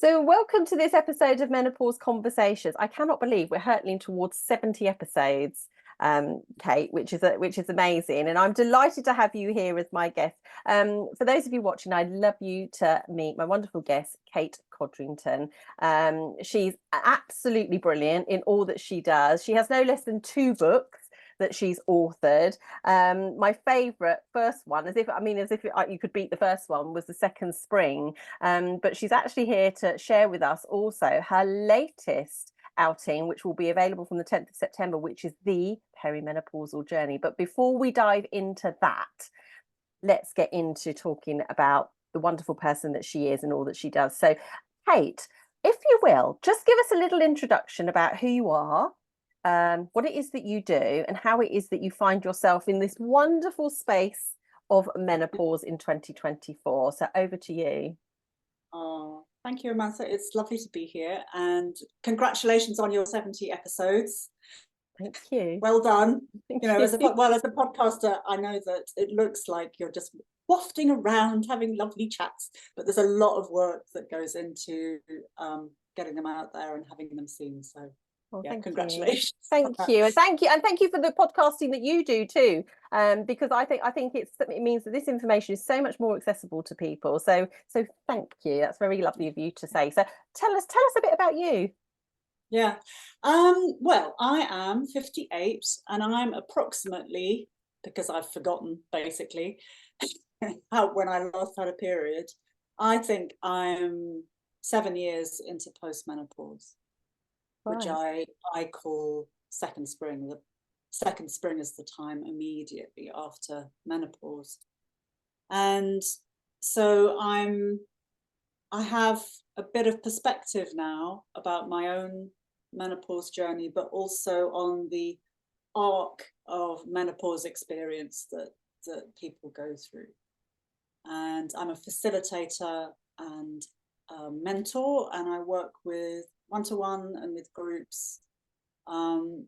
So welcome to this episode of Menopause Conversations. I cannot believe we're hurtling towards 70 episodes, Kate, which is amazing. And I'm delighted to have you here as my guest. For those of you watching, I'd love you to meet my wonderful guest, Kate Codrington. She's absolutely brilliant in all that she does. She has no less than 2 books that she's authored. My favorite first one, as if you could beat the first one, was The Second Spring. But she's actually here to share with us also her latest outing, which will be available from the 10th of September, which is The Perimenopausal Journey. But before we dive into that, let's get into talking about the wonderful person that she is and all that she does. So, Kate, if you will, just give us a little introduction about who you are, what it is that you do, and how it is that you find yourself in this wonderful space of menopause in 2024. So over to you. Oh, thank you, Amanda. It's lovely to be here, and congratulations on your 70 episodes. Thank you. Well done. As a podcaster, I know that it looks like you're just wafting around having lovely chats, but there's a lot of work that goes into getting them out there and having them seen. So congratulations. Thank you. And thank you for the podcasting that you do too, because I think it means that this information is so much more accessible to people. So thank you. That's very lovely of you to say. So tell us a bit about you. Yeah. Well, I am 58 and I'm approximately, because I've forgotten basically when I last had a period, I think I'm 7 years into postmenopause. Right. Which I call second spring. The second spring is the time immediately after menopause. And so I have a bit of perspective now about my own menopause journey, but also on the arc of menopause experience that people go through. And I'm a facilitator and a mentor, and I work with one-to-one and with groups,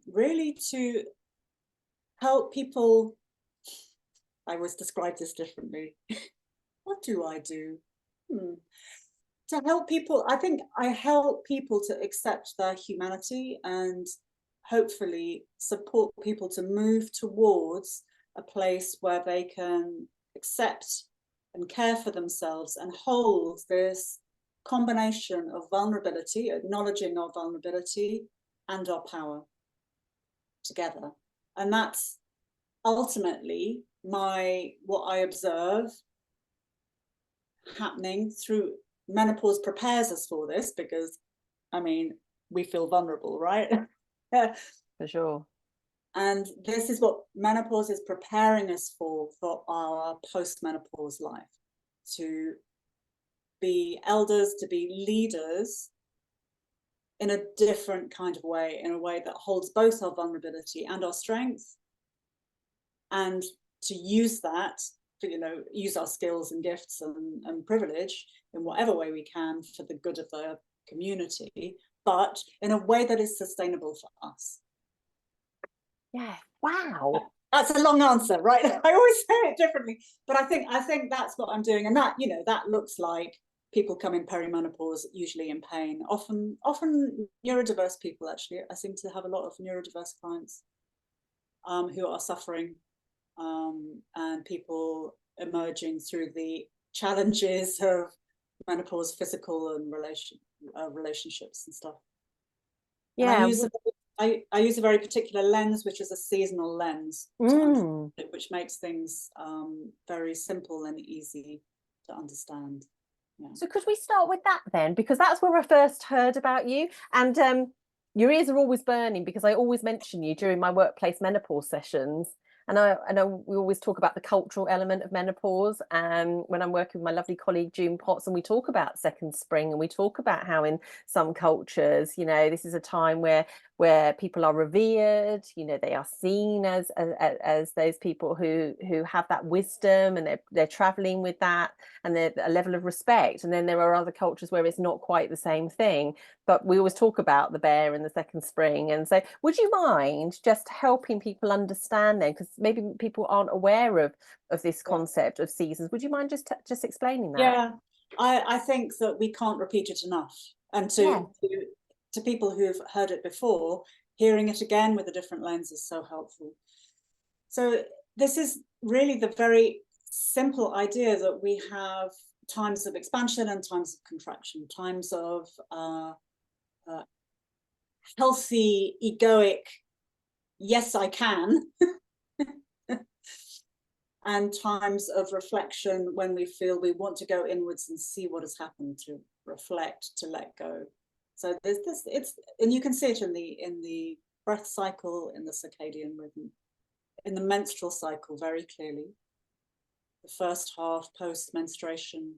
really to help people. I always describe this differently. What do I do? To help people, I think I help people to accept their humanity and hopefully support people to move towards a place where they can accept and care for themselves and hold this combination of vulnerability, acknowledging our vulnerability and our power together. And that's ultimately what I observe happening through menopause. Prepares us for this, because we feel vulnerable, right? For sure. And this is what menopause is preparing us for our post-menopause life, to be elders, to be leaders in a different kind of way, in a way that holds both our vulnerability and our strength, and to use that to, use our skills and gifts and privilege in whatever way we can for the good of the community, but in a way that is sustainable for us. Yeah. Wow. That's a long answer, right? I always say it differently, but I think that's what I'm doing, and that that looks like people come in perimenopause, usually in pain, often neurodiverse people. Actually, I seem to have a lot of neurodiverse clients who are suffering, and people emerging through the challenges of menopause, physical and relationships and stuff. Yeah. And I use a very particular lens, which is a seasonal lens, which makes things very simple and easy to understand. Yeah. So could we start with that then? Because that's where I first heard about you. And your ears are always burning, because I always mention you during my workplace menopause sessions. And I know we always talk about the cultural element of menopause. When I'm working with my lovely colleague June Potts, and we talk about second spring, and we talk about how in some cultures, this is a time where people are revered, they are seen as those people who have that wisdom, and they're traveling with that, and they're a level of respect. And then there are other cultures where it's not quite the same thing, but we always talk about the bear and the second spring. And so would you mind just helping people understand then, because maybe people aren't aware of this concept of seasons? Would you mind just explaining that? I think that we can't repeat it enough. And Yeah. to people who've heard it before, hearing it again with a different lens is so helpful. So this is really the very simple idea that we have times of expansion and times of contraction, times of healthy, egoic, yes, I can, and times of reflection when we feel we want to go inwards and see what has happened, to reflect, to let go. So there's this, and you can see it in the breath cycle, in the circadian rhythm, in the menstrual cycle very clearly. The first half post menstruation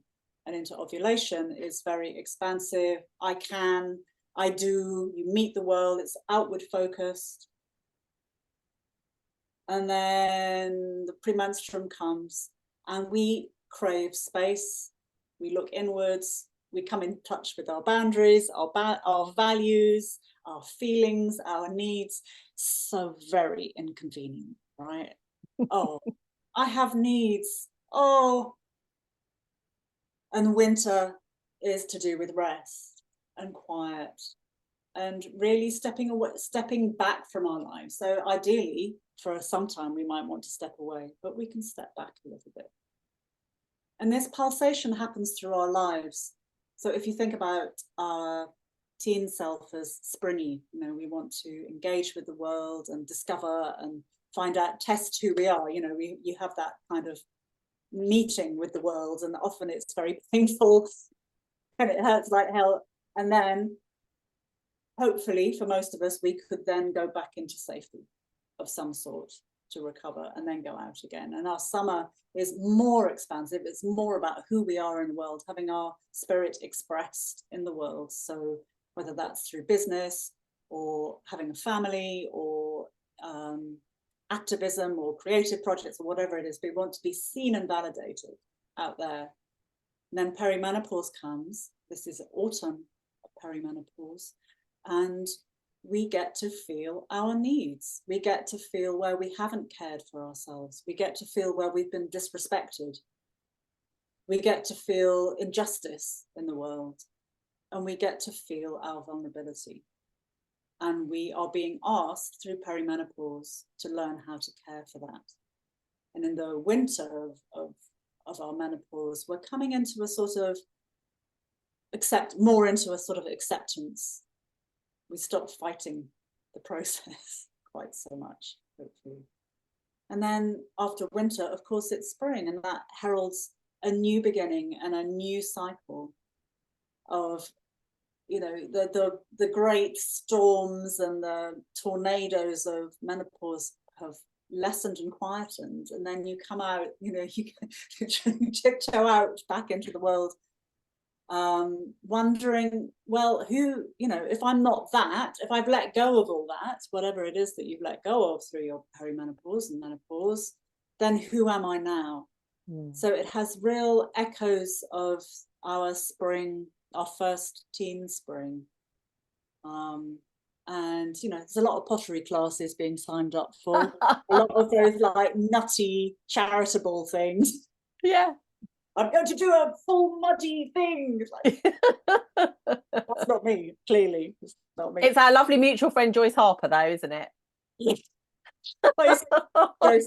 and into ovulation is very expansive. I can, I do, you meet the world, it's outward focused. And then the premenstruum comes and we crave space. We look inwards, we come in touch with our boundaries, our values, our feelings, our needs. So very inconvenient, right? Oh, I have needs. Oh, and winter is to do with rest and quiet and really stepping back from our lives. So ideally, for some time, we might want to step away, but we can step back a little bit. And this pulsation happens through our lives. So if you think about our teen self as springy, you know, we want to engage with the world and discover and find out, test who we are. You know, you have that kind of meeting with the world, and often it's very painful and it hurts like hell. And then hopefully for most of us, we could then go back into safety of some sort to recover and then go out again. And our summer is more expansive. It's more about who we are in the world, having our spirit expressed in the world. So whether that's through business or having a family or activism or creative projects or whatever it is, we want to be seen and validated out there. And then perimenopause comes. This is autumn of perimenopause. And we get to feel our needs. We get to feel where we haven't cared for ourselves. We get to feel where we've been disrespected. We get to feel injustice in the world. And we get to feel our vulnerability. And we are being asked through perimenopause to learn how to care for that. And in the winter of our menopause, we're coming into a sort of more into a sort of acceptance. We stop fighting the process quite so much, hopefully. And then after winter, of course, it's spring, and that heralds a new beginning and a new cycle of, you know, the great storms and the tornadoes of menopause have lessened and quietened. And then you come out, you know, you tiptoe out back into the world, wondering, well, who, you know, if I'm not that, if I've let go of all that, whatever it is that you've let go of through your perimenopause and menopause, then who am I now? So it has real echoes of our spring, our first teen spring. And, you know, there's a lot of pottery classes being signed up for, a lot of those like nutty charitable things. Yeah. I'm going to do a full muddy thing. Like, that's not me, clearly. It's not me. It's our lovely mutual friend Joyce Harper, though, isn't it? Yes. Joyce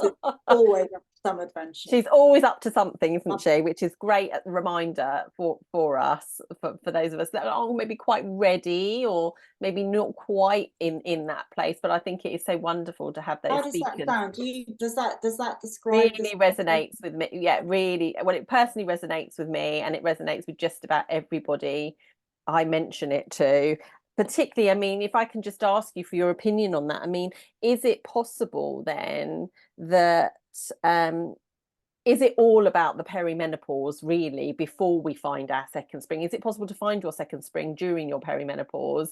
is always up to some adventure. She's always up to something, isn't she? Which is great reminder for us, for those of us that are maybe quite ready or maybe not quite in that place. But I think it is so wonderful to have those. How does beacons. that sound? Does that describe? Really resonates with me. Yeah, really. Well, it personally resonates with me, and it resonates with just about everybody I mention it to. Particularly, I mean, if I can just ask you for your opinion on that. I mean, is it possible then that is it all about the perimenopause really before we find our second spring? Is it possible to find your second spring during your perimenopause,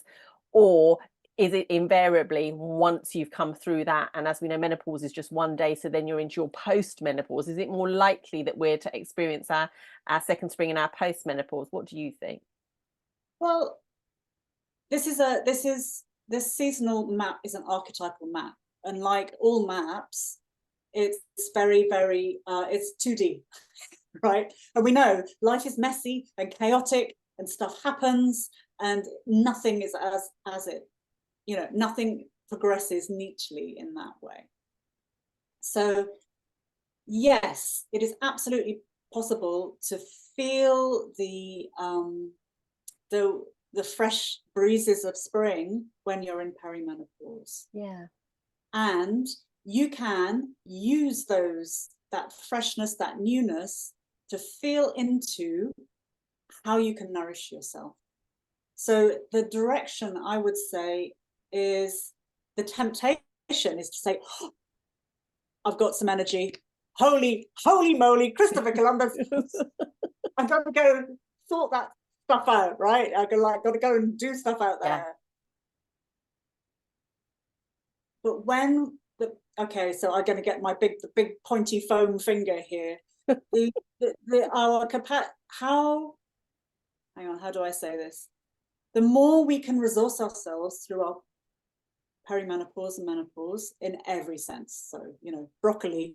or is it invariably once you've come through that? And as we know, menopause is just one day, so then you're into your post-menopause. Is it more likely that we're to experience our second spring and our post-menopause? What do you think? Well, this seasonal map is an archetypal map, and like all maps, it's very, very it's 2D. right? And we know life is messy and chaotic and stuff happens and nothing is as it, nothing progresses neatly in that way. So yes, it is absolutely possible to feel the fresh breezes of spring when you're in perimenopause. Yeah. And you can use that freshness, that newness, to feel into how you can nourish yourself. So the direction, I would say, is the temptation is to say, oh, I've got some energy. Holy moly, Christopher Columbus. I'm going to go sort that stuff out, right? I got to go and do stuff out there. Yeah. But when okay, so I'm going to get the big pointy foam finger here. How do I say this? The more we can resource ourselves through our perimenopause and menopause in every sense. So, broccoli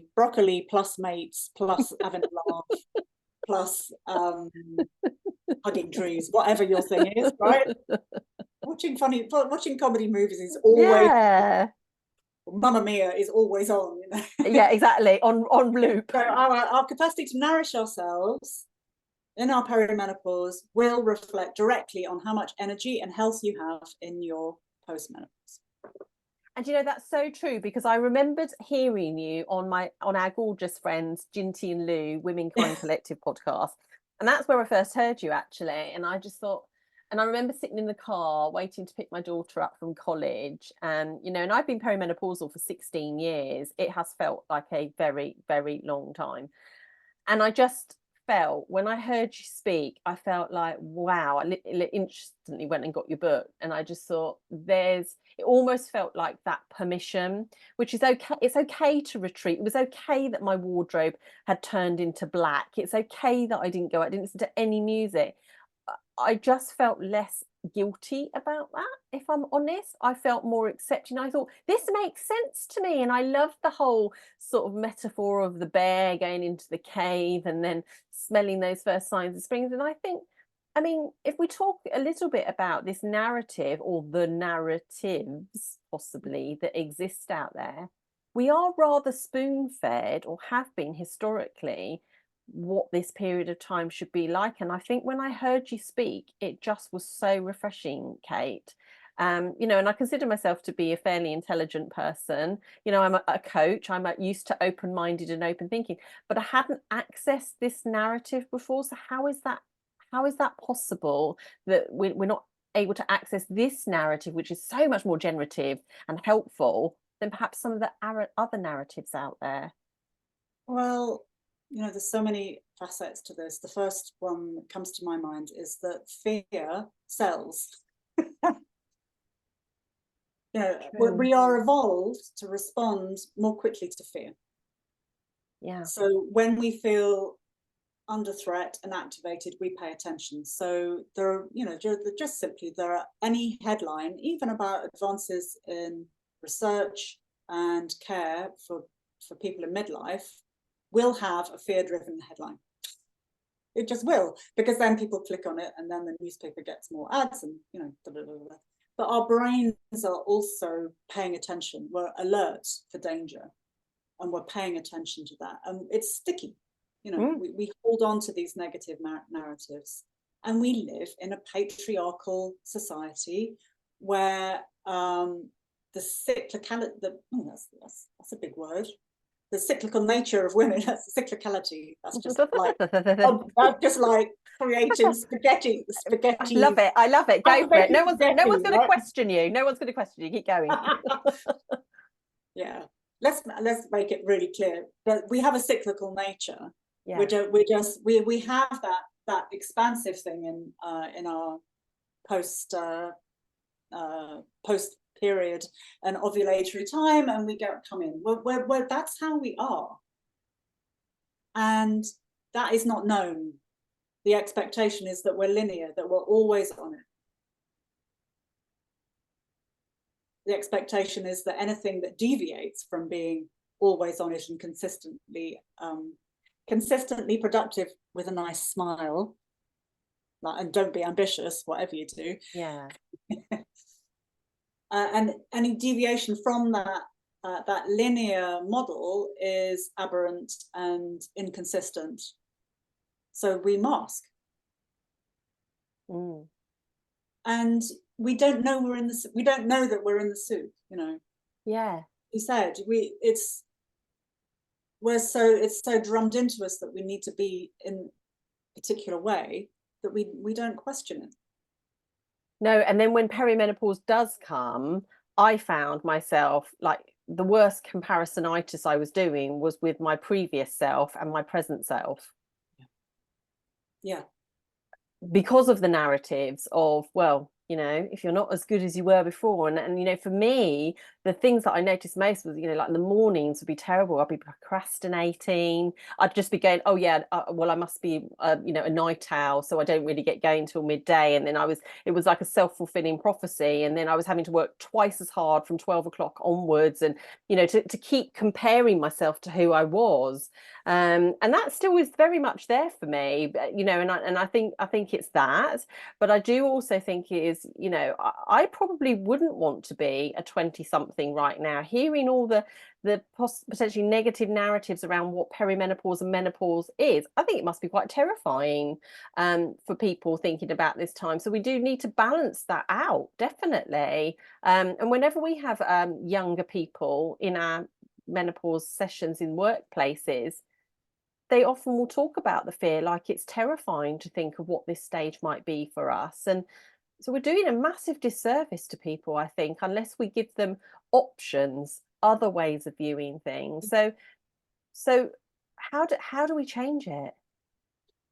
plus mates, plus having a laugh, plus hugging trees, whatever your thing is, right? Watching comedy movies is always, Mamma Mia is always on, Yeah, exactly, on loop. So our capacity to nourish ourselves in our perimenopause will reflect directly on how much energy and health you have in your postmenopause. And that's so true, because I remembered hearing you on our gorgeous friends Ginty and Lou Women Kind Collective podcast, and that's where I first heard you, actually. And I just thought, and I remember sitting in the car waiting to pick my daughter up from college, and and I've been perimenopausal for 16 years. It has felt like a very, very long time. And I just felt, when I heard you speak, I felt like, wow. I instantly went and got your book, and I just thought, it almost felt like that permission, which is okay. It's okay to retreat. It was okay that my wardrobe had turned into black. It's okay that I didn't go out, I didn't listen to any music. I just felt less guilty about that, if I'm honest. I felt more accepting. I thought, this makes sense to me. And I loved the whole sort of metaphor of the bear going into the cave and then smelling those first signs of spring. And I think, if we talk a little bit about this narrative, or the narratives possibly that exist out there, we are rather spoon-fed, or have been historically, what this period of time should be like. And I think when I heard you speak, it just was so refreshing, Kate. And I consider myself to be a fairly intelligent person. I'm a coach. I'm used to open-minded and open thinking, but I hadn't accessed this narrative before. So how is that possible that we're not able to access this narrative, which is so much more generative and helpful than perhaps some of the other narratives out there? Well, there's so many facets to this. The first one that comes to my mind is that fear sells. We are evolved to respond more quickly to fear. Yeah. So when we feel under threat and activated, we pay attention. So there are, there are any headline, even about advances in research and care for people in midlife, will have a fear-driven headline. It just will, because then people click on it, and then the newspaper gets more ads, and blah, blah, blah, blah. But our brains are also paying attention. We're alert for danger, and we're paying attention to that, and it's sticky. We hold on to these negative narratives, and we live in a patriarchal society where the cyclicality, that's a big word. The cyclical nature of women, that's the cyclicality. That's just like creating spaghetti. I love it. Go for it. No one's going to question you. No one's going to question you. Keep going. Yeah. Let's make it really clear that we have a cyclical nature. Yeah. We have that expansive thing in our post period and ovulatory time, and we come in. We're that's how we are, and that is not known. The expectation is that we're linear, that we're always on it. The expectation is that anything that deviates from being always on it and consistently consistently productive with a nice smile, and don't be ambitious, whatever you do. Yeah. And any deviation from that linear model is aberrant and inconsistent. So we mask. Mm. And we don't know we don't know that we're in the soup, you know. Yeah. You said it's so drummed into us that we need to be in a particular way that we don't question it. No, and then when perimenopause does come, I found myself like the worst comparisonitis I was doing was with my previous self and my present self. Yeah. Because of the narratives of, well, you know, if you're not as good as you were before. And you know, for me, the things that I noticed most was, you know, like in the mornings would be terrible. I'd be procrastinating. I'd just be going, oh yeah, well, I must be, you know, a night owl, so I don't really get going till midday. And then it was like a self-fulfilling prophecy. And then I was having to work twice as hard from 12 o'clock onwards, and, you know, to keep comparing myself to who I was. And that still is very much there for me, you know, and I think it's that. But I do also think it is, you know, I probably wouldn't want to be a 20 something right now, hearing all the potentially negative narratives around what perimenopause and menopause is. I think it must be quite terrifying for people thinking about this time. So we do need to balance that out, definitely. And whenever we have younger people in our menopause sessions in workplaces, they often will talk about the fear like it's terrifying to think of what this stage might be for us. And so we're doing a massive disservice to people, I think, unless we give them options, other ways of viewing things. So how do we change it?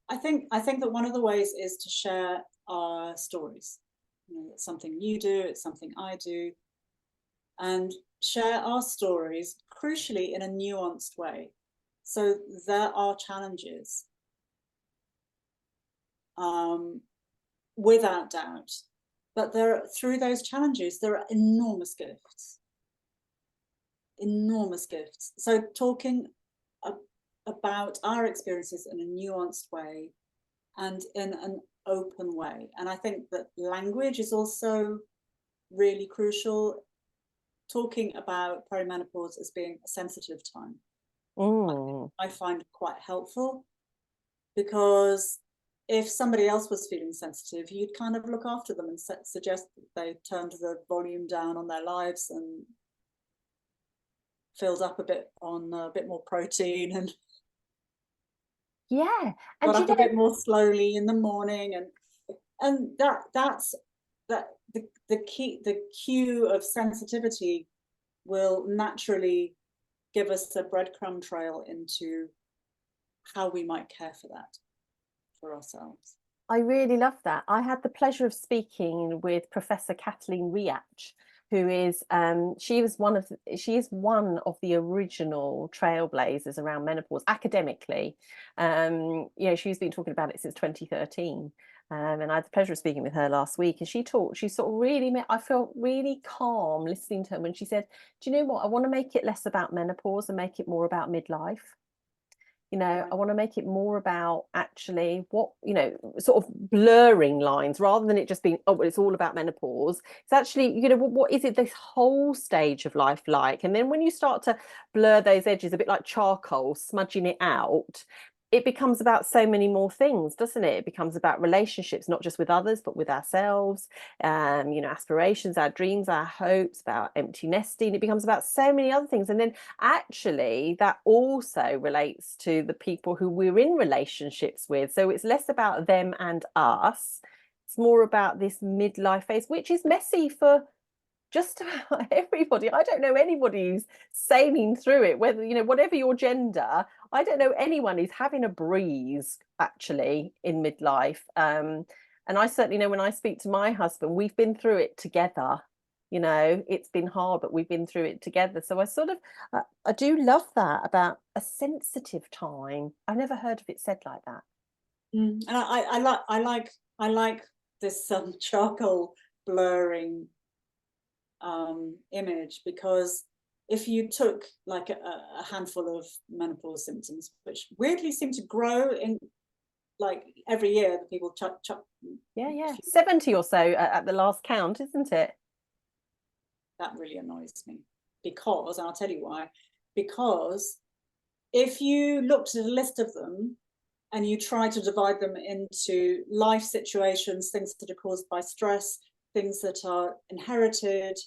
I think that one of the ways is to share our stories. You know, it's something you do, it's something I do, and share our stories, crucially in a nuanced way. So there are challenges, without doubt, but through those challenges, there are enormous gifts. Enormous gifts. So talking about our experiences in a nuanced way and in an open way. And I think that language is also really crucial. Talking about perimenopause as being a sensitive time, I find quite helpful, because if somebody else was feeling sensitive, you'd kind of look after them and suggest that they turned the volume down on their lives and filled up a bit on a bit more protein and Yeah, and got you up a know, bit more slowly in the morning, and that's the cue of sensitivity will naturally give us a breadcrumb trail into how we might care for that for ourselves. I really love that. I had the pleasure of speaking with Professor Kathleen Riach, who is she is one of the original trailblazers around menopause academically. You know, she's been talking about it since 2013. And I had the pleasure of speaking with her last week, and she sort of really I felt really calm listening to her when she said, do you know what, I want to make it less about menopause and make it more about midlife. You know, I want to make it more about actually what, you know, sort of blurring lines rather than it just being, oh, well, it's all about menopause. It's actually, you know, what is it this whole stage of life like? And then when you start to blur those edges, a bit like charcoal, smudging it out, it becomes about so many more things, doesn't it? It becomes about relationships, not just with others, but with ourselves, you know, aspirations, our dreams, our hopes, about empty nesting. It becomes about so many other things. And then actually that also relates to the people who we're in relationships with. So it's less about them and us. It's more about this midlife phase, which is messy for just about everybody. I don't know anybody who's sailing through it, whether, you know, whatever your gender. I don't know anyone who's having a breeze actually in midlife. And I certainly know when I speak to my husband, we've been through it together. You know, it's been hard, but we've been through it together. So I sort of, I do love that about a sensitive time. I've never heard of it said like that. And I like this charcoal blurring image, because if you took like a handful of menopause symptoms, which weirdly seem to grow in like every year, that people chuck. Yeah, 70 or so at the last count, isn't it? That really annoys me, because, and I'll tell you why, because if you looked at a list of them and you try to divide them into life situations, things that are caused by stress, things that are inherited,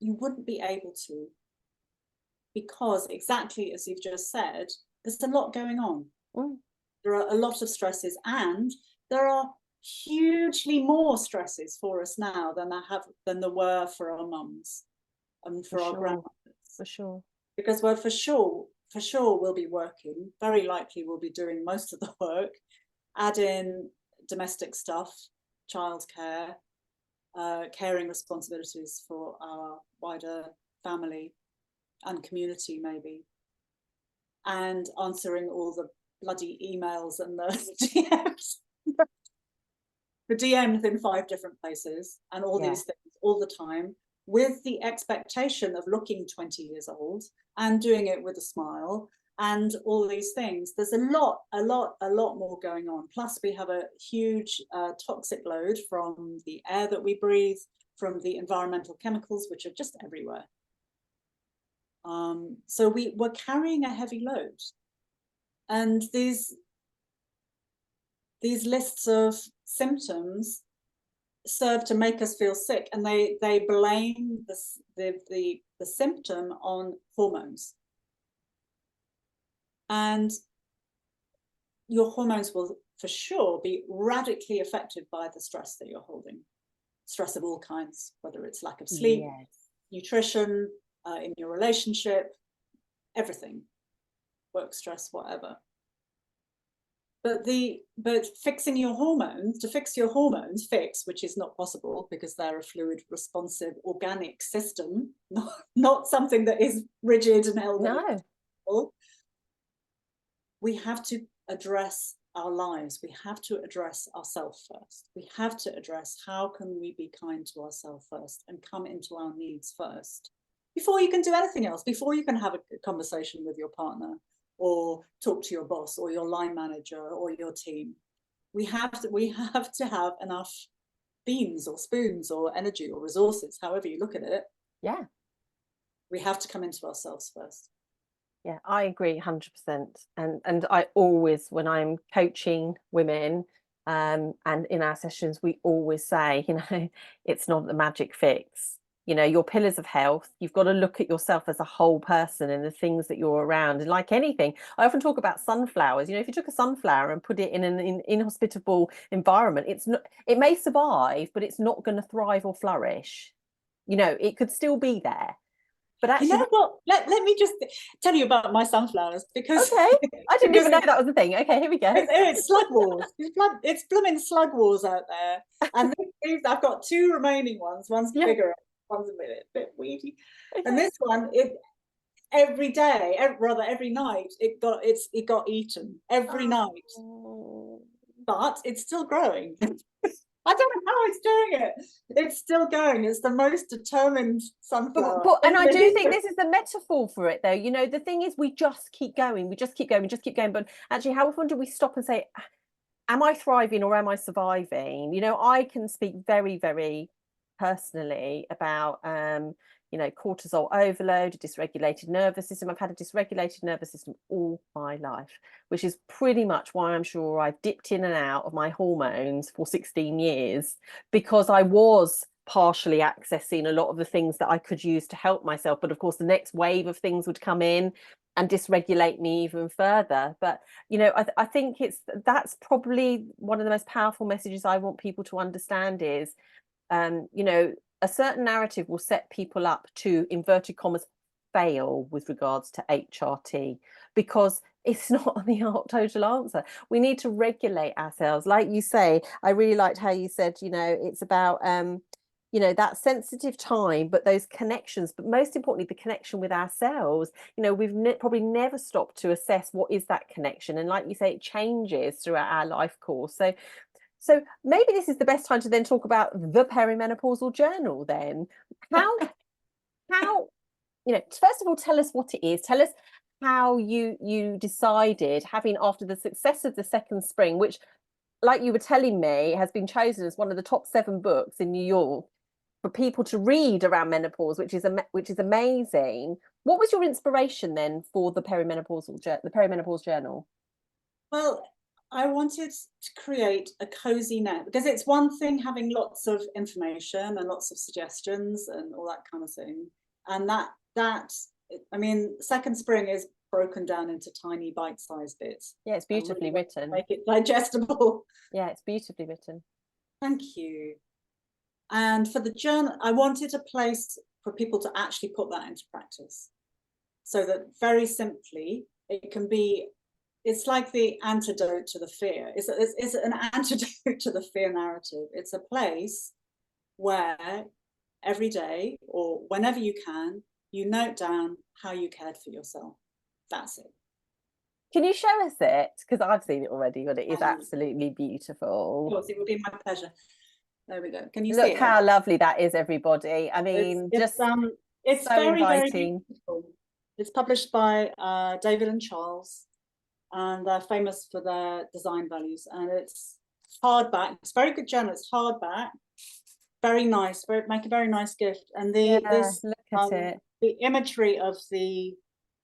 you wouldn't be able to, because exactly as you've just said, there's a lot going on. There are a lot of stresses, and there are hugely more stresses for us now than there were for our mums and for our grandmothers. For sure. Because we're for sure we'll be working, very likely we'll be doing most of the work, add in domestic stuff, childcare, caring responsibilities for our wider family and community maybe, and answering all the bloody emails and the DMs. The DMs in 5 different places and all these things all the time, with the expectation of looking 20 years old and doing it with a smile and all these things. There's a lot more going on. Plus we have a huge toxic load from the air that we breathe, from the environmental chemicals, which are just everywhere. So we're carrying a heavy load. And these lists of symptoms serve to make us feel sick, and they blame the symptom on hormones. And your hormones will for sure be radically affected by the stress that you're holding. Stress of all kinds, whether it's lack of sleep, nutrition, in your relationship, everything, work stress, whatever. But fixing your hormones, to fix your hormones, which is not possible because they're a fluid, responsive, organic system, not something that is rigid and held. No. We have to address our lives. We have to address ourselves first. We have to address how can we be kind to ourselves first and come into our needs first, before you can do anything else, before you can have a conversation with your partner or talk to your boss or your line manager or your team. We have to have enough beans or spoons or energy or resources, however you look at it. Yeah. We have to come into ourselves first. Yeah, I agree 100%. And I always, when I'm coaching women, and in our sessions, we always say, it's not the magic fix. Your pillars of health, you've got to look at yourself as a whole person and the things that you're around. And like anything, I often talk about sunflowers. If you took a sunflower and put it in an inhospitable environment, it may survive, but it's not going to thrive or flourish. It could still be there. But actually, you know what? Let me just tell you about my sunflowers, because I didn't even know that was a thing. Okay, here we go. It's slug wars. It's blooming slug wars out there, and I've got 2 remaining ones. One's bigger, one's a bit weedy, and this one, every night it got eaten every night, but it's still growing. I don't know how it's doing it. It's still going. It's the most determined sunflower. And I do think this is the metaphor for it, though. The thing is, we just keep going. We just keep going. But actually, how often do we stop and say, am I thriving or am I surviving? I can speak very, very personally about, cortisol overload, a dysregulated nervous system. I've had a dysregulated nervous system all my life, which is pretty much why I'm sure I've dipped in and out of my hormones for 16 years, because I was partially accessing a lot of the things that I could use to help myself. But of course, the next wave of things would come in and dysregulate me even further. But, I think that's probably one of the most powerful messages I want people to understand is, a certain narrative will set people up to, inverted commas, fail with regards to HRT, because it's not the total answer. We need to regulate ourselves. Like you say, I really liked how you said, it's about, that sensitive time, but those connections, but most importantly, the connection with ourselves. We've probably never stopped to assess what is that connection. And like you say, it changes throughout our life course. So maybe this is the best time to then talk about the perimenopausal journal then. How first of all, tell us what it is. Tell us how you decided, having after the success of the second spring, which, like you were telling me, has been chosen as one of the top 7 books in New York for people to read around menopause, which is amazing. What was your inspiration then for the Perimenopause Journal? Well, I wanted to create a cozy net, because it's one thing having lots of information and lots of suggestions and all that kind of thing, and I mean, second spring is broken down into tiny bite-sized bits. Yeah, it's beautifully written. Make it digestible. Yeah, it's beautifully written. Thank you. And for the journal, I wanted a place for people to actually put that into practice, so that very simply it can be. It's like the antidote to the fear. It's an antidote to the fear narrative. It's a place where every day or whenever you can, you note down how you cared for yourself. That's it. Can you show us it? Because I've seen it already, but it is absolutely beautiful. Of course, it would be my pleasure. There we go. Can you Look see it? how lovely that is, everybody. I mean, it's so very, inviting. very beautiful. It's published by David and Charles, and they're famous for their design values. And it's hardback. It's very good journal. It's hardback. Very nice. Make a very nice gift. And look at it. The imagery of the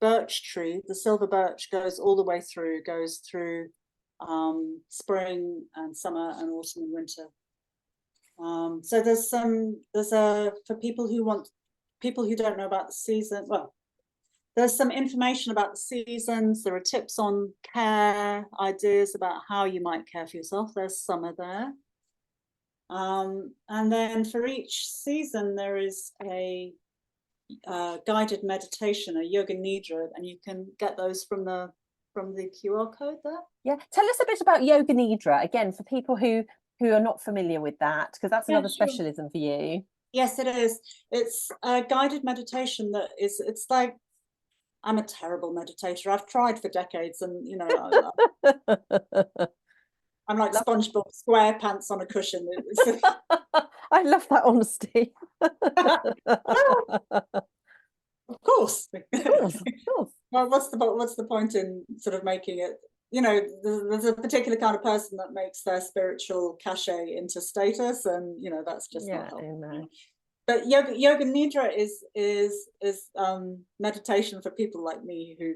birch tree, the silver birch, goes all the way through. Goes through spring and summer and autumn and winter. So there's for people who don't know about the season. Well, there's some information about the seasons. There are tips on care, ideas about how you might care for yourself. There's summer there. And then for each season, there is a guided meditation, a Yoga Nidra, and you can get those from the QR code there. Yeah, tell us a bit about Yoga Nidra again for people who are not familiar with that, because that's another specialism for you. Yes, it is. It's a guided meditation that is. It's like, I'm a terrible meditator. I've tried for decades, and I'm like SpongeBob SquarePants on a cushion. I love that honesty. Of course. Of course. Well, what's the point in sort of making it? There's a particular kind of person that makes their spiritual cachet into status, and that's just not helpful. But yoga nidra is meditation for people like me who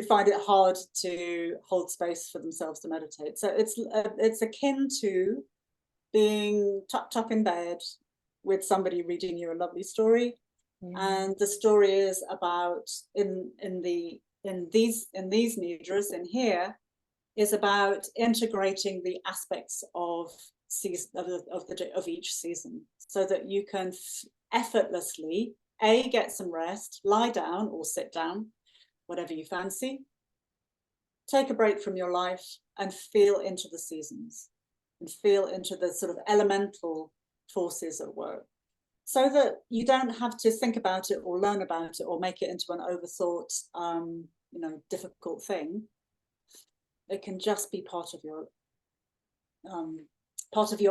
find it hard to hold space for themselves to meditate. So it's akin to being tucked up in bed with somebody reading you a lovely story. And the story is about in these nidras in here is about integrating the aspects of each season, so that you can effortlessly get some rest, lie down or sit down, whatever you fancy, take a break from your life and feel into the seasons and feel into the sort of elemental forces at work, so that you don't have to think about it or learn about it or make it into an overthought, difficult thing. It can just be part of your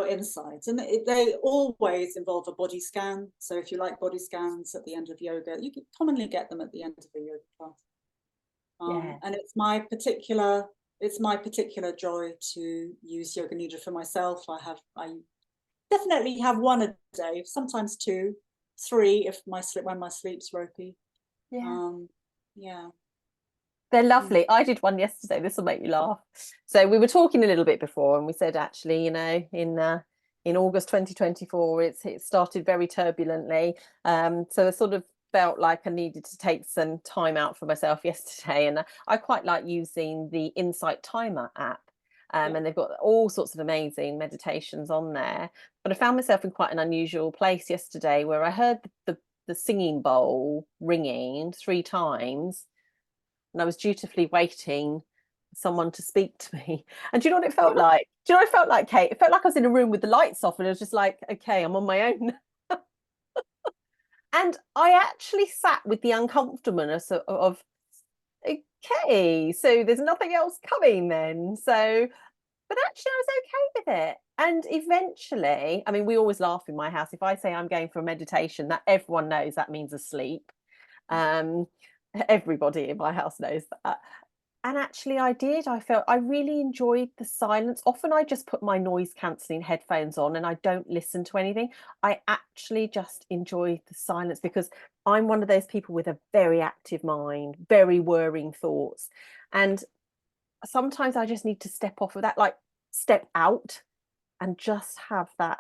insides, and they always involve a body scan. So if you like body scans at the end of yoga, you can commonly get them at the end of a yoga class. And it's my particular joy to use Yoga Nidra for myself. I definitely have one a day, sometimes 2, 3 when my sleep's ropey. They're lovely. I did one yesterday. This will make you laugh. So we were talking a little bit before, and we said actually, in August 2024, it started very turbulently. So I sort of felt like I needed to take some time out for myself yesterday, and I quite like using the Insight Timer app. And they've got all sorts of amazing meditations on there. But I found myself in quite an unusual place yesterday, where I heard the singing bowl ringing 3 times. And I was dutifully waiting for someone to speak to me. And do you know what it felt like? Do you know what it felt like, Kate? It felt like I was in a room with the lights off, and I was just like, okay, I'm on my own. And I actually sat with the uncomfortableness of okay, so there's nothing else coming then. So but actually I was okay with it. And eventually, I mean, we always laugh in my house. If I say I'm going for a meditation, that everyone knows that means asleep. Um, everybody in my house knows that. And actually I did. I felt I really enjoyed the silence. Often I just put my noise cancelling headphones on and I don't listen to anything. I actually just enjoy the silence because I'm one of those people with a very active mind, very whirring thoughts. And sometimes I just need to step off of that, like step out and just have that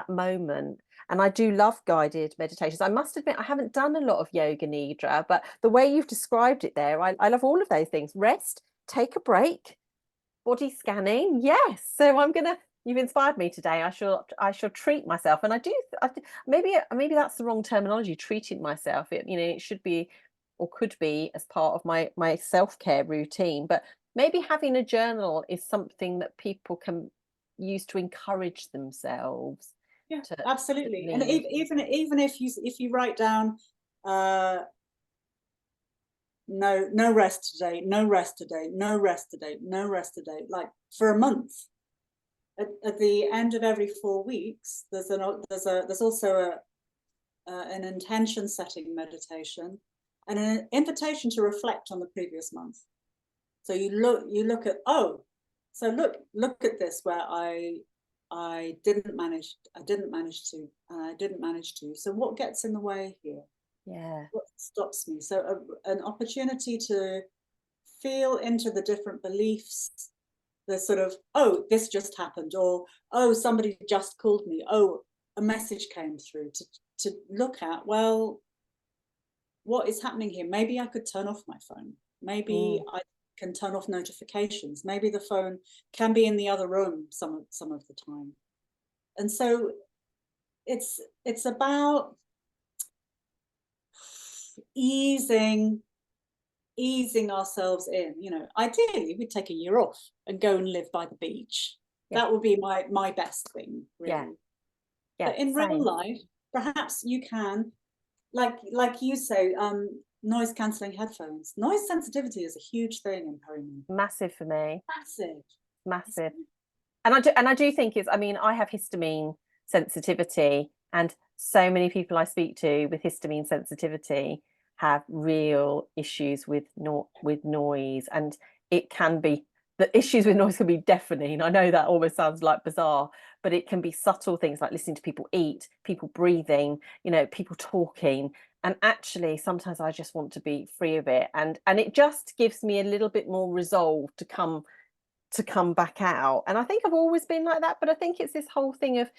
moment. And I do love guided meditations. I must admit I haven't done a lot of yoga nidra, but the way you've described it there, I love all of those things. Rest, take a break, body scanning. Yes. So you've inspired me today. I shall treat myself. And maybe that's the wrong terminology, treating myself. It should be or could be as part of my self-care routine. But maybe having a journal is something that people can use to encourage themselves Yeah, to absolutely. And lead. even if you write down no rest today, no rest today, no rest today, no rest today, like for a month. At the end of every 4 weeks, there's also an intention setting meditation and an invitation to reflect on the previous month. So you look at, oh, so look at this where I didn't manage to. So what gets in the way here? Yeah. What stops me? So an opportunity to feel into the different beliefs, the sort of, oh, this just happened, or oh, somebody just called me, oh, a message came through, to look at, well, what is happening here? Maybe I could turn off my phone. Maybe I can turn off notifications. Maybe the phone can be in the other room some of the time. And so it's about easing ourselves in. Ideally we'd take a year off and go and live by the beach. Yeah. That would be my best thing, really. Yeah. But in real life, perhaps you can, like you say, noise cancelling headphones. Noise sensitivity is a huge thing in perimenopause. Massive for me. Massive. And I do think I mean, I have histamine sensitivity, and so many people I speak to with histamine sensitivity have real issues with noise, and the issues with noise can be deafening. I know that almost sounds like bizarre, but it can be subtle things like listening to people eat, people breathing, people talking. And actually sometimes I just want to be free of it, and it just gives me a little bit more resolve to come back out. And I think I've always been like that, but I think it's this whole thing of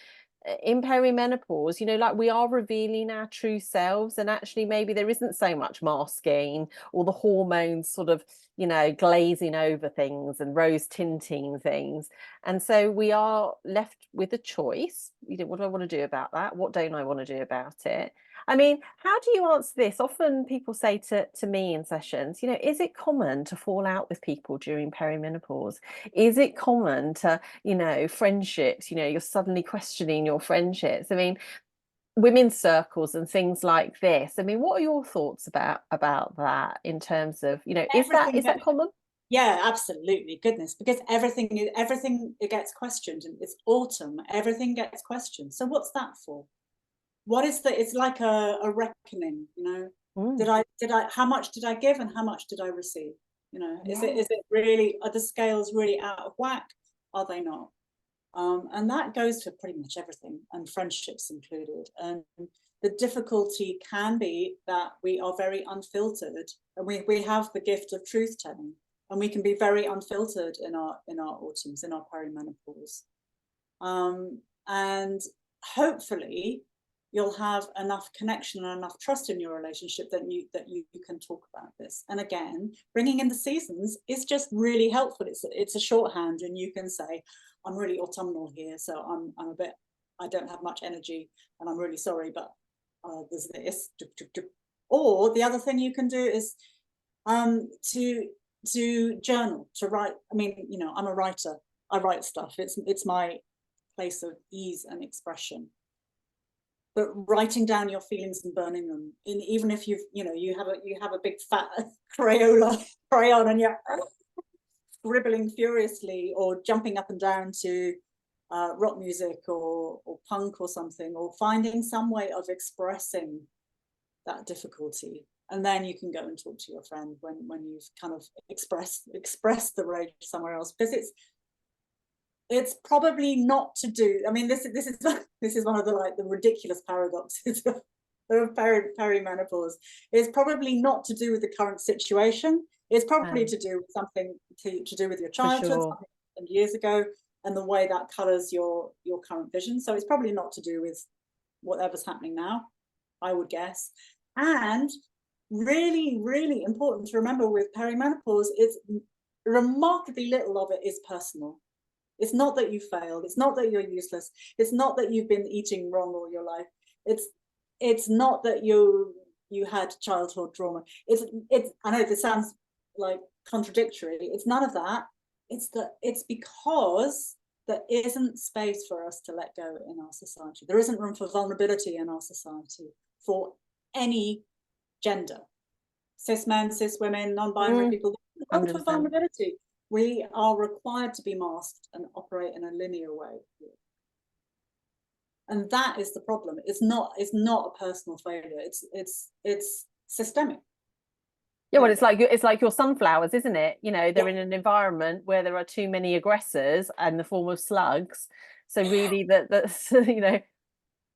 in perimenopause, like we are revealing our true selves, and actually maybe there isn't so much masking or the hormones sort of glazing over things and rose tinting things. And so we are left with a choice. What do I want to do about that? What don't I want to do about it? I mean, how do you answer this? Often people say to me in sessions, is it common to fall out with people during perimenopause? Is it common to, friendships, you're suddenly questioning your friendships? I mean, women's circles and things like this. I mean, what are your thoughts about that in terms of, is that common? Yeah, absolutely. Goodness, because everything it gets questioned, and it's autumn, everything gets questioned. So what's that for? What is it's like a reckoning, how much did I give and how much did I receive? Is it really, are the scales really out of whack? Are they not? And that goes to pretty much everything, and friendships included. And the difficulty can be that we are very unfiltered, and we have the gift of truth telling, and we can be very unfiltered in our autumns, in our perimenopause. And hopefully you'll have enough connection and enough trust in your relationship that you can talk about this. And again, bringing in the seasons is just really helpful. It's a shorthand, and you can say, I'm really autumnal here, so I don't have much energy, and I'm really sorry, but there's this. Or the other thing you can do is to journal, to write. I mean, I'm a writer. I write stuff. It's my place of ease and expression. But writing down your feelings and burning them, even if you have a big fat crayon and you're scribbling furiously or jumping up and down to rock music or punk or something, or finding some way of expressing that difficulty. And then you can go and talk to your friend when you've kind of expressed the rage somewhere else, because it's probably not to do. I mean, this is one of the ridiculous paradoxes of perimenopause. It's probably not to do with the current situation. It's probably to do with something to do with your childhood, sure. something that happened years ago, and the way that colors your current vision. So it's probably not to do with whatever's happening now, I would guess. And really, really important to remember with perimenopause is remarkably little of it is personal. It's not that you failed. It's not that you're useless. It's not that you've been eating wrong all your life. It's not that you had childhood trauma. It's I know this sounds like contradictory. It's none of that. It's because there isn't space for us to let go in our society. There isn't room for vulnerability in our society for any gender. Cis men, cis women, non-binary people, room for vulnerability. We are required to be masked and operate in a linear way. And that is the problem. It's not a personal failure. It's systemic. Yeah, well, it's like your sunflowers, isn't it? You know, they're in an environment where there are too many aggressors in the form of slugs. So really, that's you know,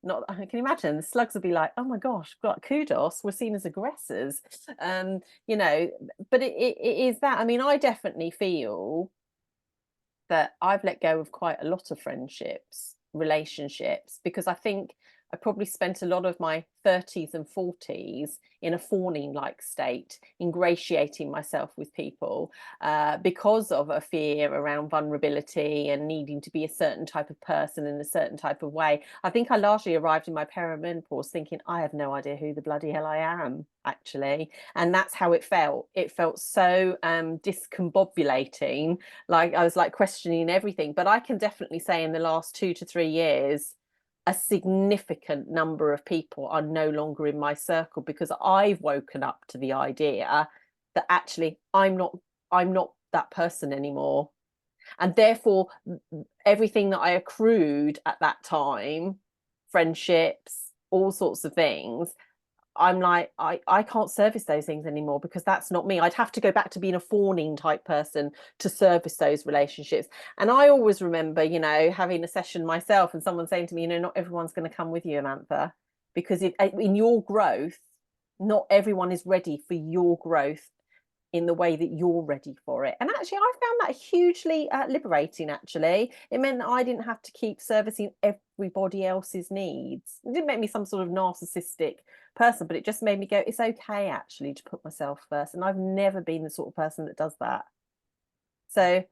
not. I can imagine the slugs would be like, oh my gosh, got kudos. We're seen as aggressors, you know. But it is that. I mean, I definitely feel that I've let go of quite a lot of friendships, relationships, because I think I probably spent a lot of my 30s and 40s in a fawning-like state, ingratiating myself with people because of a fear around vulnerability and needing to be a certain type of person in a certain type of way. I think I largely arrived in my perimenopause thinking, I have no idea who the bloody hell I am, actually. And that's how it felt. It felt so discombobulating, like I was like questioning everything. But I can definitely say in the last 2 to 3 years, a significant number of people are no longer in my circle because I've woken up to the idea that actually I'm not that person anymore. And therefore, everything that I accrued at that time, friendships, all sorts of things, I'm like, I can't service those things anymore because that's not me. I'd have to go back to being a fawning type person to service those relationships. And I always remember, you know, having a session myself and someone saying to me, you know, not everyone's going to come with you, Amantha, because in your growth, not everyone is ready for your growth in the way that you're ready for it. And actually, I found that hugely liberating, actually. It meant that I didn't have to keep servicing everybody else's needs. It didn't make me some sort of narcissistic person, but it just made me go, it's okay, actually, to put myself first. And I've never been the sort of person that does that. So,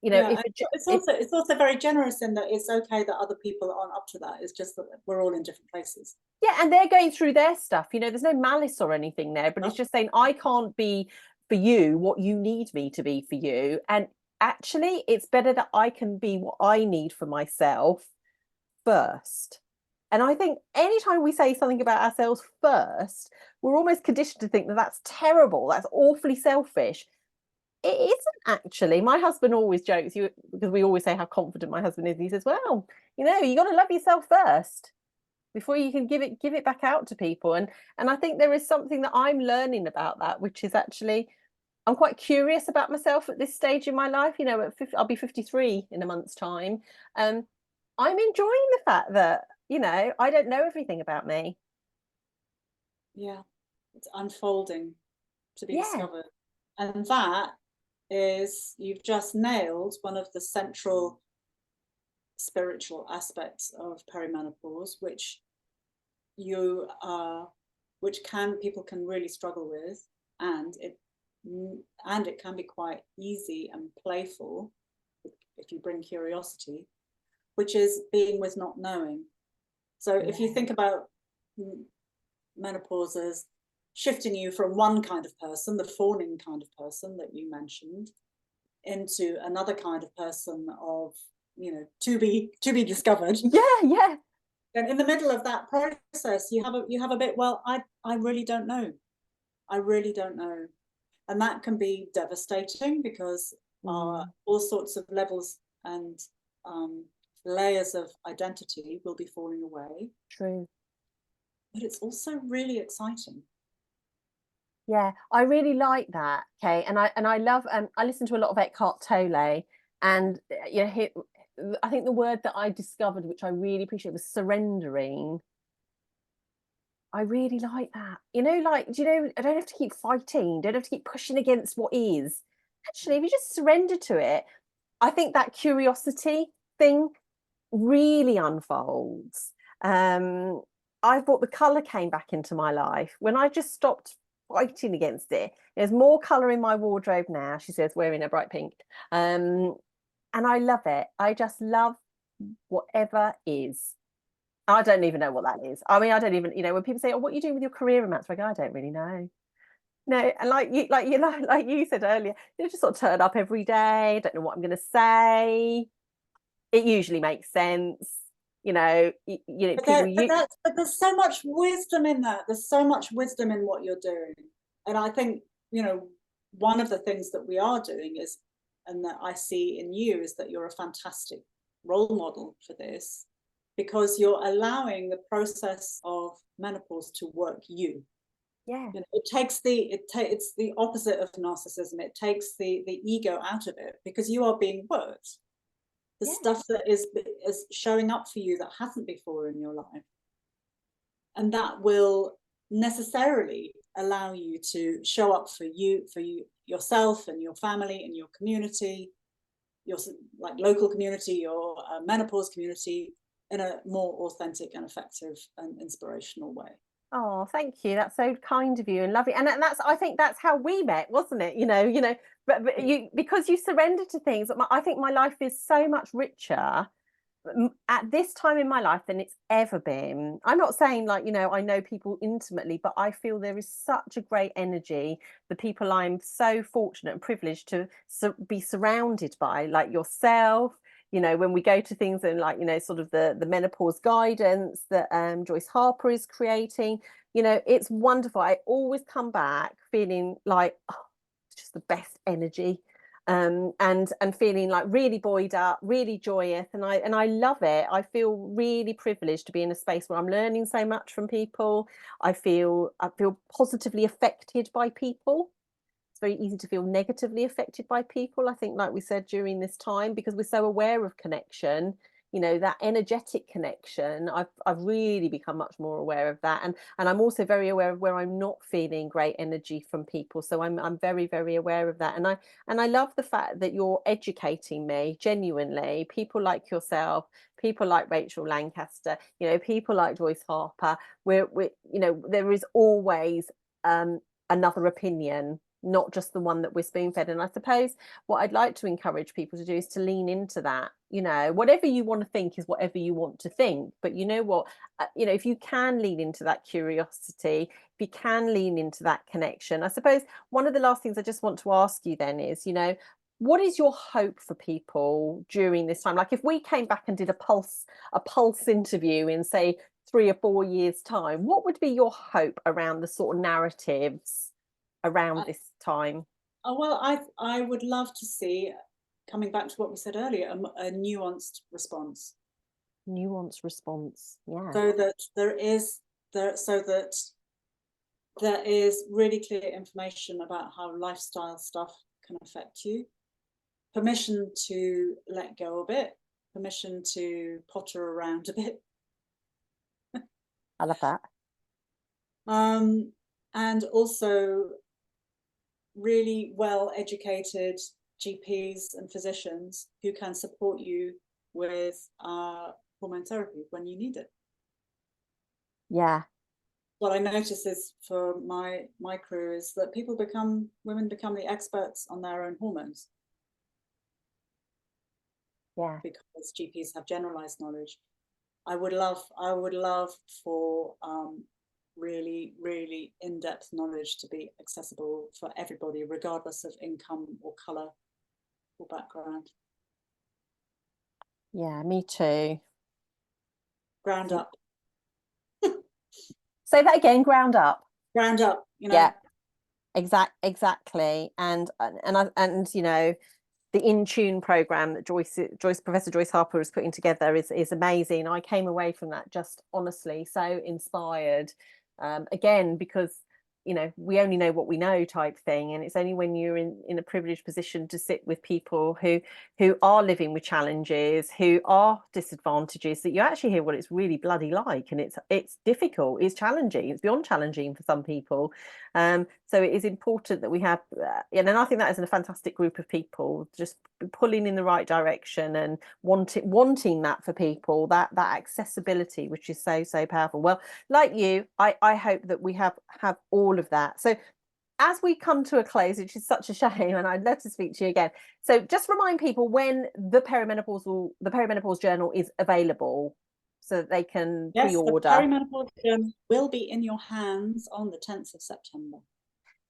you know, yeah, it's also very generous in that it's okay that other people aren't up to that. It's just that we're all in different places. Yeah, and they're going through their stuff. You know, there's no malice or anything there, but it's just saying, I can't be for you what you need me to be for you. And actually, it's better that I can be what I need for myself first. And I think anytime we say something about ourselves first, we're almost conditioned to think that that's terrible, that's awfully selfish. It isn't actually. My husband always jokes, because we always say how confident my husband is. And he says, well, you know, you got to love yourself first before you can give it back out to people. And I think there is something that I'm learning about that, which is actually I'm quite curious about myself at this stage in my life. You know, I'll be 53 in a month's time. I'm enjoying the fact that, you know, I don't know everything about me. Yeah, it's unfolding to be discovered. And that is, you've just nailed one of the central spiritual aspects of perimenopause, which people can really struggle with, and it can be quite easy and playful if you bring curiosity, which is being with not knowing. So if you think about menopause as shifting you from one kind of person, the fawning kind of person that you mentioned, into another kind of person of, you know, to be discovered. Yeah. And in the middle of that process, you have a bit, well, I really don't know. I really don't know. And that can be devastating because all sorts of levels and layers of identity will be falling away. True. But it's also really exciting. Yeah, I really like that, Kate, and I love I listen to a lot of Eckhart Tolle, and you know, I think the word that I discovered, which I really appreciate, was surrendering. I really like that. You know, like, do you know, I don't have to keep fighting, don't have to keep pushing against what is. Actually, if you just surrender to it, I think that curiosity thing really unfolds. I thought the color came back into my life when I just stopped fighting against it. There's more color in my wardrobe now, she says, wearing a bright pink. And I love it. I just love whatever is. I don't even know what that is. I mean, I don't even, you know, when people say, "Oh, what are you doing with your career romance?" I go, I don't really know. No, and like you said earlier, you just sort of turn up every day. Don't know what I'm going to say. It usually makes sense. You know, But there's so much wisdom in that. There's so much wisdom in what you're doing, and I think, you know, one of the things that we are doing is, and that I see in you, is that you're a fantastic role model for this, because you're allowing the process of menopause to work you. Yeah. You know, it's the opposite of narcissism. It takes the ego out of it, because you are being worked. The stuff that is showing up for you that hasn't before in your life, and that will necessarily allow you to show up for you yourself and your family and your community, your like local community, your menopause community, in a more authentic and effective and inspirational way. Oh, thank you. That's so kind of you and lovely. And that's, I think that's how we met, wasn't it? But you, because you surrendered to things. I think my life is so much richer at this time in my life than it's ever been. I'm not saying, like, you know, I know people intimately, but I feel there is such a great energy. The people I'm so fortunate and privileged to be surrounded by, like yourself, you know, when we go to things and, like, you know, sort of the menopause guidance that Joyce Harper is creating, you know, it's wonderful. I always come back feeling like, oh, it's just the best energy, and feeling like really buoyed up, really joyous, and I love it. I feel really privileged to be in a space where I'm learning so much from people. I feel positively affected by people. It's very easy to feel negatively affected by people, I think, like we said, during this time, because we're so aware of connection, you know, that energetic connection. I've really become much more aware of that, and I'm also very aware of where I'm not feeling great energy from people, so I'm very, very aware of that. And I love the fact that you're educating me genuinely. People like yourself, people like Rachel Lancaster, you know, people like Joyce Harper, we're you know, there is always another opinion, not just the one that we're spoon fed. And I suppose what I'd like to encourage people to do is to lean into that. You know, whatever you want to think is whatever you want to think. But you know what, you know, if you can lean into that curiosity, if you can lean into that connection, I suppose one of the last things I just want to ask you then is, you know, what is your hope for people during this time? Like, if we came back and did a pulse interview in, say, 3 or 4 years' time, what would be your hope around the sort of narratives around this time? Oh, well, I would love to see, coming back to what we said earlier, a nuanced response. Nuanced response, yeah. So that there is really clear information about how lifestyle stuff can affect you. Permission to let go a bit. Permission to potter around a bit. I love that. And also really well-educated GPs and physicians who can support you with hormone therapy when you need it. Yeah. What I notice is, for my crew, is that women become the experts on their own hormones. Yeah. Because GPs have generalized knowledge. I would love for really, really in-depth knowledge to be accessible for everybody, regardless of income or color or background. Yeah, me too. Ground up. Say that again, ground up. Ground up, you know. Yeah, exactly. And you know, the In Tune program that Professor Joyce Harper is putting together is amazing. I came away from that just honestly so inspired, again, because we only know what we know type thing, and it's only when you're in a privileged position to sit with people who are living with challenges, who are disadvantages, that you actually hear what it's really bloody like. And it's difficult, it's challenging, it's beyond challenging for some people. So it is important that we have, and I think that is a fantastic group of people just pulling in the right direction and wanting that for people, that accessibility, which is so powerful. Well, like you, I hope that we have all of that. So as we come to a close, which is such a shame, and I'd love to speak to you again, so just remind people when the Perimenopause Journal is available, so that they can pre-order. The Perimenopause Journal will be in your hands on the 10th of September.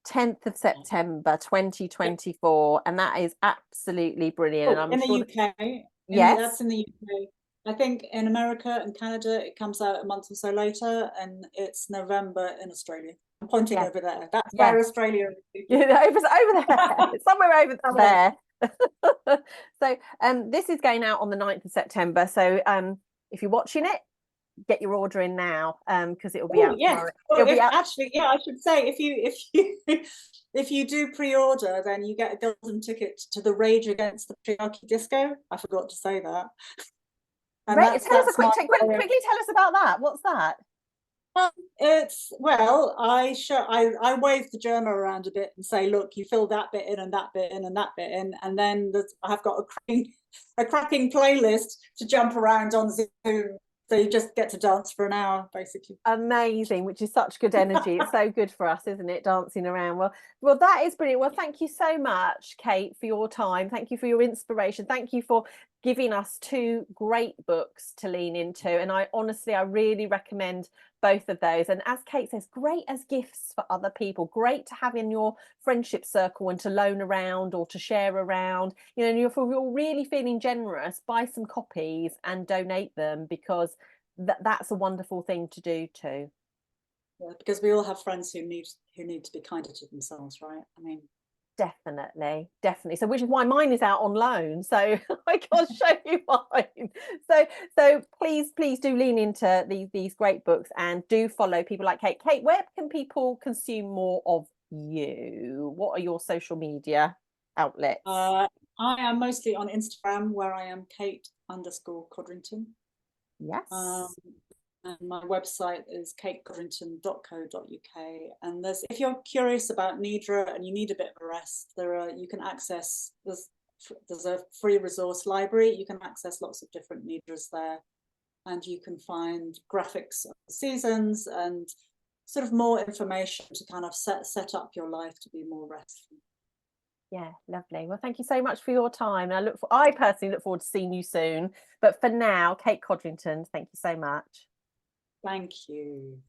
10th of September 2024, and that is absolutely brilliant. And I'm in the UK. Yes, that's in the UK. I think in America and Canada it comes out a month or so later, and it's November in Australia. I'm pointing over there. That's where Australia is. over there, somewhere over there. So this is going out on the 9th of September. So if you're watching it, get your order in now, because it'll be out tomorrow. Actually, I should say, if you do pre-order, then you get a golden ticket to the Rage Against the Patriarchy disco. I forgot to say that. And quickly tell us about that. What's that? I wave the journal around a bit and say, look, you fill that bit in and that bit in and that bit in, and then I've got a cracking playlist to jump around on Zoom. So you just get to dance for an hour, basically. Amazing, which is such good energy. It's so good for us, isn't it, dancing around? Well, that is brilliant. Well, thank you so much, Kate, for your time. Thank you for your inspiration. Thank you for giving us 2 great books to lean into. And I really recommend both of those. And as Kate says, great as gifts for other people, great to have in your friendship circle and to loan around or to share around. And if you're really feeling generous, buy some copies and donate them, because that's a wonderful thing to do too. Yeah, because we all have friends who need to be kinder to themselves, right? I mean, definitely. So which is why mine is out on loan, so I can't show you mine. So please do lean into these great books, and do follow people like Kate. Kate, where can people consume more of you? What are your social media outlets? I am mostly on Instagram, where I am Kate_Codrington. Yes. And my website is katecodrington.co.uk. And if you're curious about Nidra and you need a bit of a rest, you can access, there's a free resource library. You can access lots of different Nidras there, and you can find graphics of the seasons and sort of more information to kind of set up your life to be more restful. Yeah, lovely. Well, thank you so much for your time. And I personally look forward to seeing you soon. But for now, Kate Codrington, thank you so much. Thank you.